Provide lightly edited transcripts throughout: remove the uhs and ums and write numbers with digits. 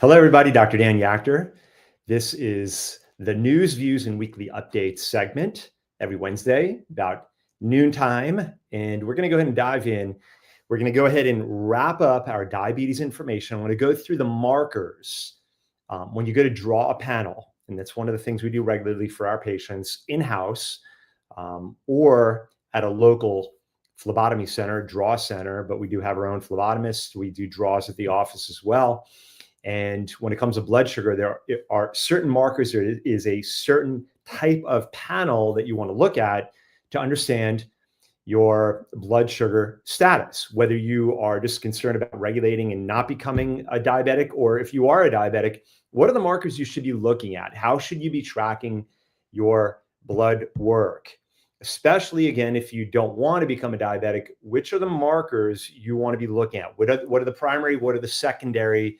Hello, everybody. Dr. Dan Yachter. This is the News, Views, and Weekly Updates segment every Wednesday about noontime. And we're going to go ahead and dive in. We're going to go ahead and wrap up our diabetes information. I'm going to go through the markers when you go to draw a panel. And that's one of the things we do regularly for our patients in-house or at a local phlebotomy center, draw center. But we do have our own phlebotomist. We do draws at the office as well. And when it comes to blood sugar, there are certain markers. There is a certain type of panel that you want to look at to understand your blood sugar status, whether you are just concerned about regulating and not becoming a diabetic, or if you are a diabetic, what are the markers you should be looking at? How should you be tracking your blood work? Especially, again, if you don't want to become a diabetic, which are the markers you want to be looking at? What are the primary? What are the secondary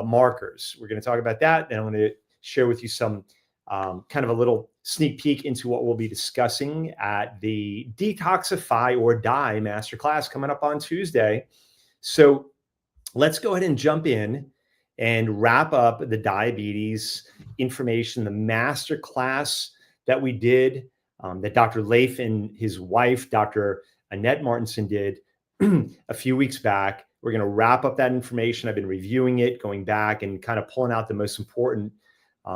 markers? We're going to talk about that. And I'm going to share with you some kind of a little sneak peek into what we'll be discussing at the Detoxify or Die Masterclass coming up on Tuesday. So let's go ahead and jump in and wrap up the diabetes information, the masterclass that we did, that Dr. Leif and his wife, Dr. Annette Martinson, did a few weeks back. We're going to wrap up that information. I've been reviewing it, going back and kind of pulling out the most important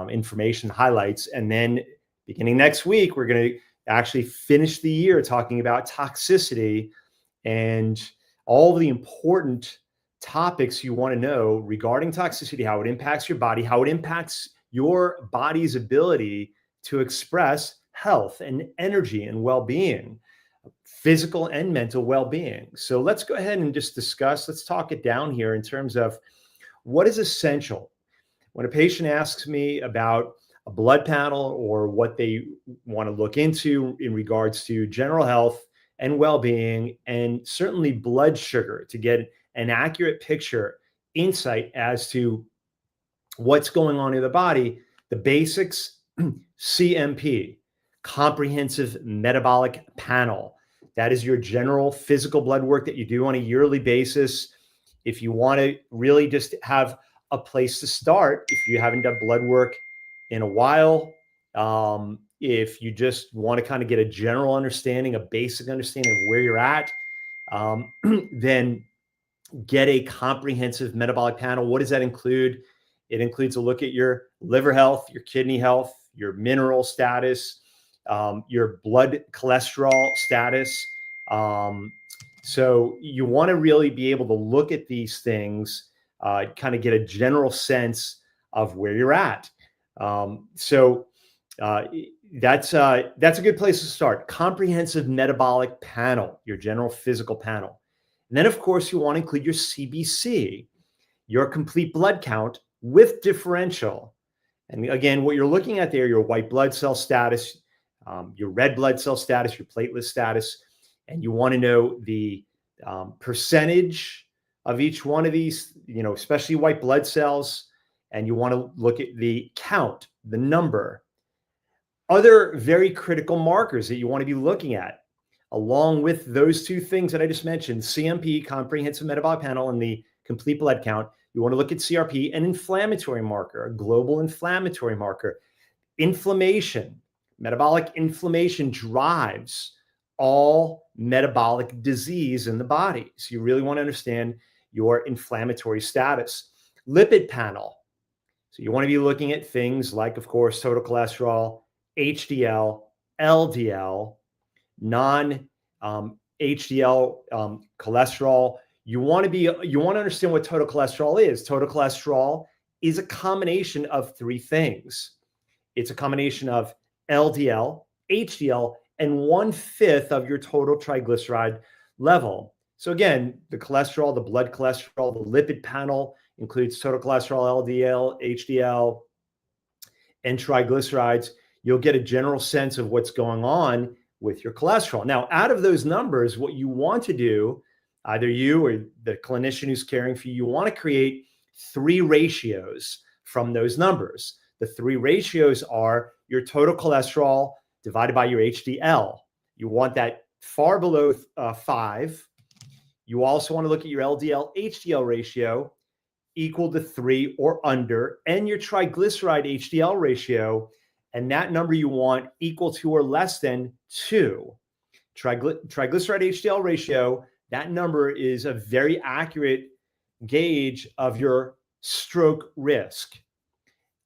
information highlights. And then beginning next week, we're going to actually finish the year talking about toxicity and all of the important topics you want to know regarding toxicity, how it impacts your body, how it impacts your body's ability to express health and energy and well-being, physical and mental well-being. So let's go ahead and just discuss, let's talk it down here in terms of what is essential. When a patient asks me about a blood panel or what they want to look into in regards to general health and well-being, and certainly blood sugar, to get an accurate picture, insight as to what's going on in the body, the basics, CMP, comprehensive metabolic panel. That is your general physical blood work that you do on a yearly basis. If you want to really just have a place to start, if you haven't done blood work in a while, if you just want to kind of get a general understanding, a basic understanding of where you're at, then get a comprehensive metabolic panel. What does that include? It includes a look at your liver health, your kidney health, your mineral status, your blood cholesterol status. So you want to really be able to look at these things, kind of get a general sense of where you're at. So that's a good place to start. Comprehensive metabolic panel, your general physical panel. And then, of course, you want to include your CBC, your complete blood count with differential. And again, what you're looking at there, your white blood cell status, your red blood cell status, your platelet status, and you want to know the percentage of each one of these, especially white blood cells, and you want to look at the count, the number. Other very critical markers that you want to be looking at, along with those two things that I just mentioned, CMP, comprehensive metabolic panel, and the complete blood count, you want to look at CRP, an inflammatory marker, a global inflammatory marker. Inflammation, metabolic inflammation drives all metabolic disease in the body. So you really want to understand your inflammatory status. Lipid panel. So you want to be looking at things like, of course, total cholesterol, HDL, LDL, non-HDL cholesterol. You want to understand what total cholesterol is. Total cholesterol is a combination of three things. It's a combination of LDL, HDL, and 1/5 of your total triglyceride level. So again, the cholesterol, the blood cholesterol, the lipid panel includes total cholesterol, LDL, HDL, and triglycerides. You'll get a general sense of what's going on with your cholesterol. Now, out of those numbers, what you want to do, either you or the clinician who's caring for you, you want to create three ratios from those numbers. The three ratios are your total cholesterol divided by your HDL. You want that far below 5. You also want to look at your LDL HDL ratio equal to 3 or under, and your triglyceride HDL ratio, and that number you want equal to or less than 2. Triglyceride HDL ratio, that number is a very accurate gauge of your stroke risk.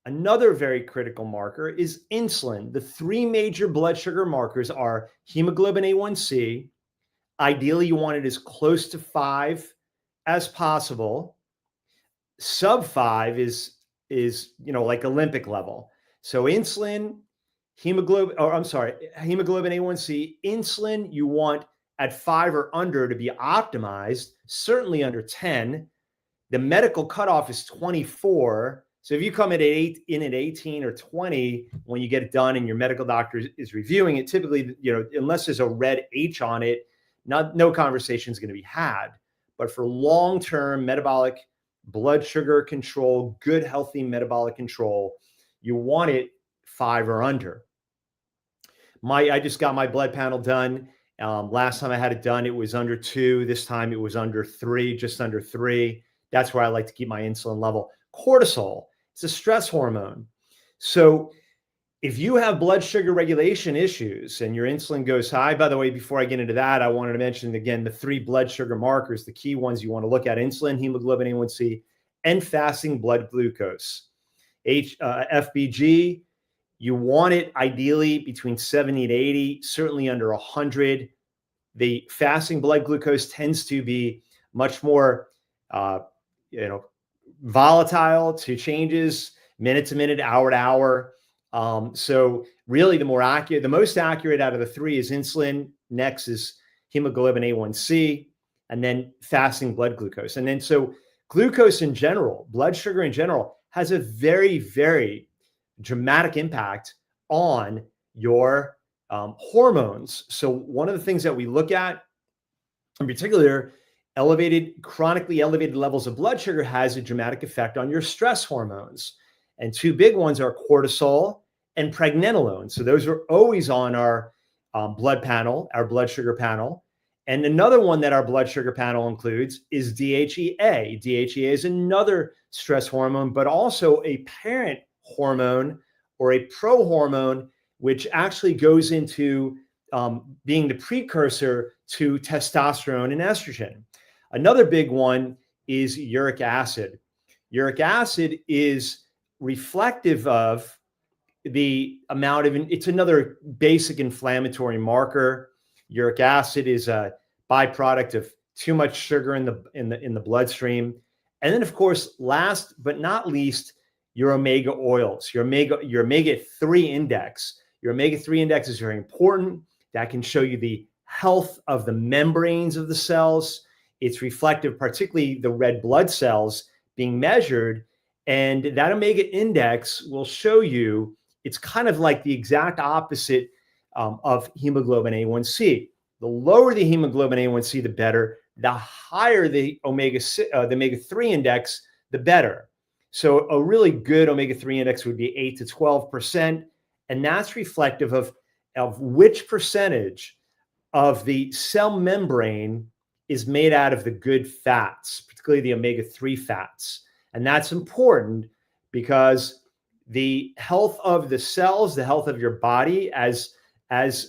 Another very critical marker is insulin. The 3 major blood sugar markers are hemoglobin A1C. Ideally, you want it as close to 5 as possible. Sub 5 is like Olympic level. So insulin, hemoglobin A1C, insulin you want at 5 or under to be optimized, certainly under 10. The medical cutoff is 24. So if you come in at 18 or 20 when you get it done and your medical doctor is reviewing it, typically, unless there's a red H on it, no conversation is going to be had. But for long-term metabolic blood sugar control, good, healthy metabolic control, you want it 5 or under. I just got my blood panel done. Last time I had it done, it was under 2. This time it was under 3, just under 3. That's where I like to keep my insulin level. Cortisol, it's a stress hormone. So if you have blood sugar regulation issues and your insulin goes high, by the way, before I get into that, I wanted to mention again the 3 blood sugar markers, the key ones you want to look at: insulin, hemoglobin A1C, and fasting blood glucose. FBG, you want it ideally between 70 and 80, certainly under 100. The fasting blood glucose tends to be much more volatile to changes minute to minute, hour to hour. So really the most accurate out of the 3 is insulin. Next is hemoglobin A1C, and then fasting blood glucose. And then so glucose in general, blood sugar in general, has a very, very dramatic impact on your hormones. So one of the things that we look at in particular, chronically elevated levels of blood sugar has a dramatic effect on your stress hormones. And 2 big ones are cortisol and pregnenolone. So those are always on our blood panel, our blood sugar panel. And another one that our blood sugar panel includes is DHEA. DHEA is another stress hormone, but also a parent hormone or a prohormone, which actually goes into being the precursor to testosterone and estrogen. Another big one is uric acid. Uric acid is reflective of the amount of, it's another basic inflammatory marker. Uric acid is a byproduct of too much sugar in the bloodstream. And then, of course, last but not least, your omega oils, your omega-3 index. Your omega-3 index is very important. That can show you the health of the membranes of the cells. It's reflective, particularly the red blood cells being measured. And that omega index will show you, it's kind of like the exact opposite of hemoglobin A1C. The lower the hemoglobin A1C, the better. The higher the omega-3 index, the better. So a really good omega-3 index would be 8 to 12%. And that's reflective of which percentage of the cell membrane is made out of the good fats, particularly the omega-3 fats. And that's important because the health of the cells, the health of your body, as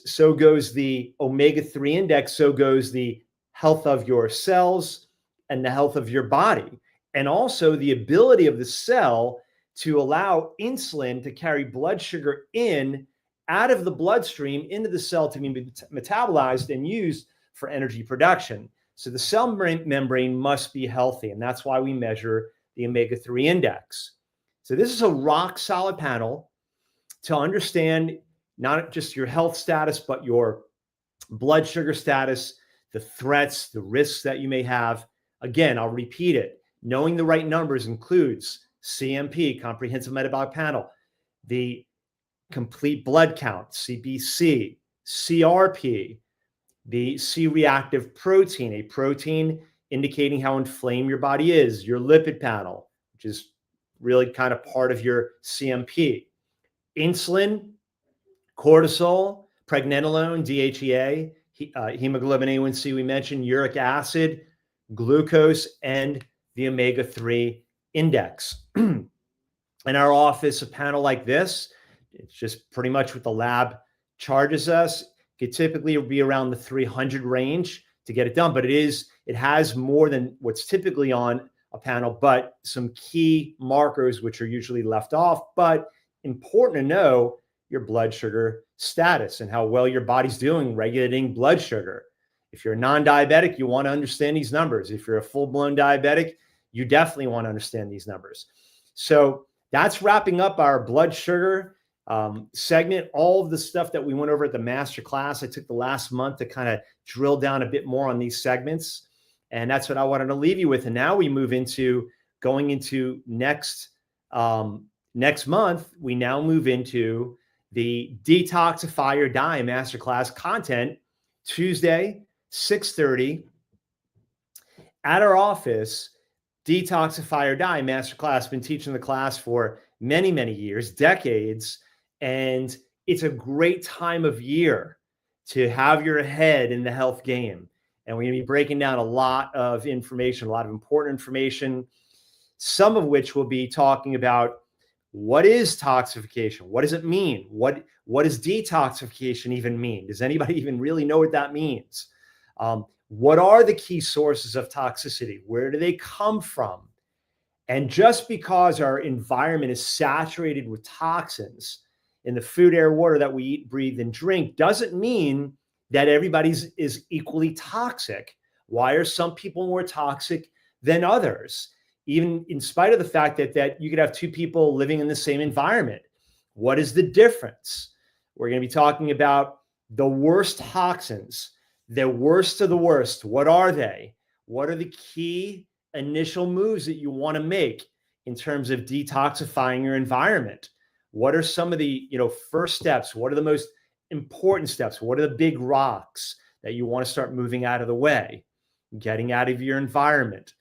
so goes the omega-3 index, so goes the health of your cells and the health of your body. And also the ability of the cell to allow insulin to carry blood sugar out of the bloodstream into the cell to be metabolized and used for energy production. So the cell membrane must be healthy, and that's why we measure the omega-3 index. So this is a rock solid panel to understand not just your health status, but your blood sugar status, the threats, the risks that you may have. Again, I'll repeat it. Knowing the right numbers includes CMP, Comprehensive Metabolic Panel, the complete blood count, CBC, CRP, the C-reactive protein, a protein indicating how inflamed your body is, your lipid panel, which is really kind of part of your CMP, insulin, cortisol, pregnenolone, DHEA, hemoglobin A1C, we mentioned uric acid, glucose, and the omega-3 index. In our office, a panel like this, it's just pretty much what the lab charges us. It typically be around the 300 range to get it done, but it has more than what's typically on a panel, but some key markers which are usually left off, but important to know your blood sugar status and how well your body's doing regulating blood sugar. If you're a non-diabetic, you want to understand these numbers. If you're a full-blown diabetic, you definitely want to understand these numbers. So that's wrapping up our blood sugar segment. All of the stuff that we went over at the master class, I took the last month to kind of drill down a bit more on these segments. And that's what I wanted to leave you with. And now we move into going into next month, we now move into the Detoxify or Die Masterclass content, Tuesday, 6:30 at our office. Detoxify or Die Masterclass. Been teaching the class for many, many years, decades. And it's a great time of year to have your head in the health game. And we're going to be breaking down a lot of information, a lot of important information, some of which we'll be talking about. What is toxification? What does it mean? What does detoxification even mean? Does anybody even really know what that means? What are the key sources of toxicity? Where do they come from? And just because our environment is saturated with toxins in the food, air, water that we eat, breathe, and drink doesn't mean that everybody's is equally toxic. Why are some people more toxic than others? Even in spite of the fact that you could have two people living in the same environment. What is the difference? We're going to be talking about the worst toxins, the worst of the worst. What are they? What are the key initial moves that you want to make in terms of detoxifying your environment? What are some of the first steps? What are the most important steps? What are the big rocks that you want to start moving out of the way, getting out of your environment?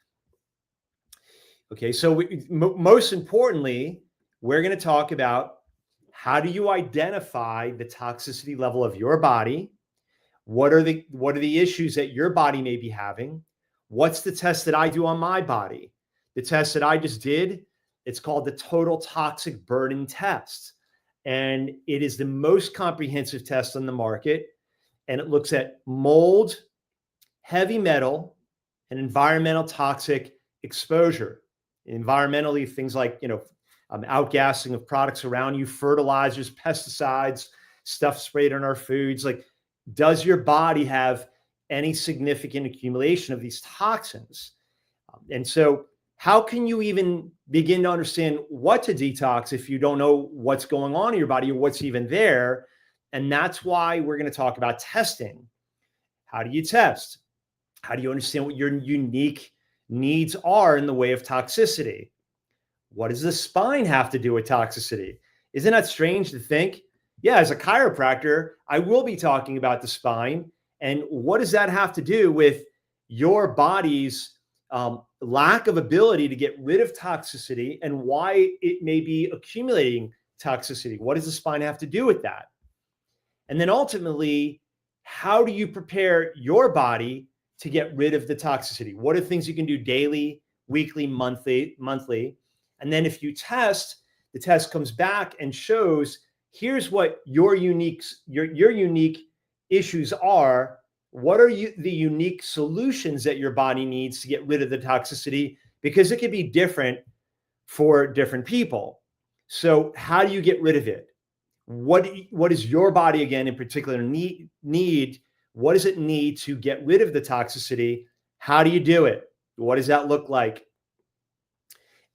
Okay, so most importantly, we're going to talk about how do you identify the toxicity level of your body? What are the issues that your body may be having? What's the test that I do on my body? The test that I just did, it's called the Total Toxic Burden Test. And it is the most comprehensive test on the market. And it looks at mold, heavy metal, and environmental toxic exposure. Environmentally, things like, outgassing of products around you, fertilizers, pesticides, stuff sprayed on our foods. Like, does your body have any significant accumulation of these toxins? And so how can you even begin to understand what to detox if you don't know what's going on in your body or what's even there? And that's why we're going to talk about testing. How do you test? How do you understand what your unique needs are in the way of toxicity? What does the spine have to do with toxicity? Isn't that strange to think? Yeah, as a chiropractor, I will be talking about the spine. And what does that have to do with your body's lack of ability to get rid of toxicity and why it may be accumulating toxicity? What does the spine have to do with that? And then ultimately, how do you prepare your body to get rid of the toxicity? What are things you can do daily, weekly, monthly? And then if you test, the test comes back and shows, here's what your unique issues are. What are the unique solutions that your body needs to get rid of the toxicity? Because it can be different for different people. So how do you get rid of it? What is your body, again, in particular, need? What does it need to get rid of the toxicity? How do you do it? What does that look like?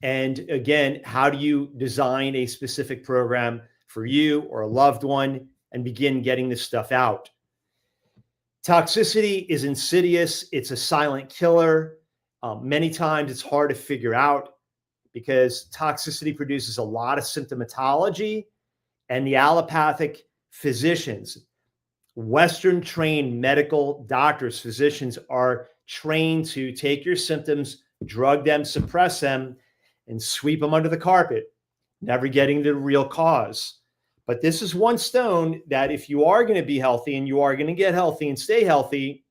And again, how do you design a specific program for you or a loved one and begin getting this stuff out? Toxicity is insidious. It's a silent killer. Many times it's hard to figure out because toxicity produces a lot of symptomatology, and the allopathic physicians, Western trained medical doctors, physicians are trained to take your symptoms, drug them, suppress them, and sweep them under the carpet, never getting the real cause. But this is one stone that if you are going to be healthy and you are going to get healthy and stay healthy,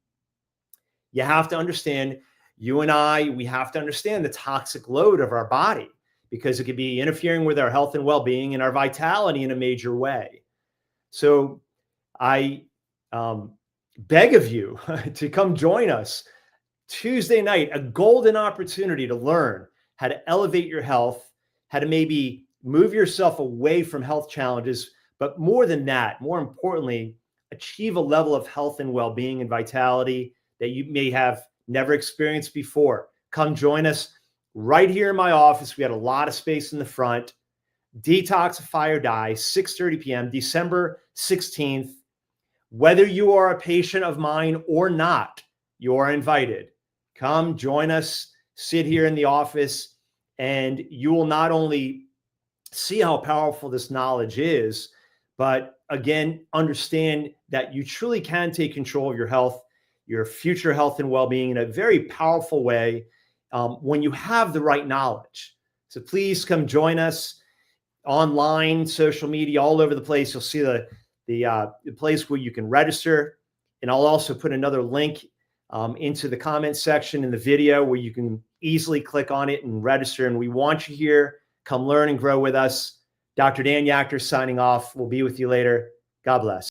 you have to understand you and I, we have to understand the toxic load of our body because it could be interfering with our health and well-being and our vitality in a major way. So I beg of you to come join us Tuesday night, a golden opportunity to learn how to elevate your health, how to maybe move yourself away from health challenges, but more than that, more importantly, achieve a level of health and well-being and vitality that you may have never experienced before. Come join us right here in my office. We had a lot of space in the front. Detoxify or Die, 6:30 p.m., December 16th. Whether you are a patient of mine or not, you are invited. Come join us, sit here in the office, and you will not only see how powerful this knowledge is, but again, understand that you truly can take control of your health, your future health and well-being in a very powerful way when you have the right knowledge. So please come join us online, social media, all over the place. You'll see the place where you can register. And I'll also put another link into the comments section in the video where you can easily click on it and register. And we want you here. Come learn and grow with us. Dr. Dan Yachter signing off. We'll be with you later. God bless.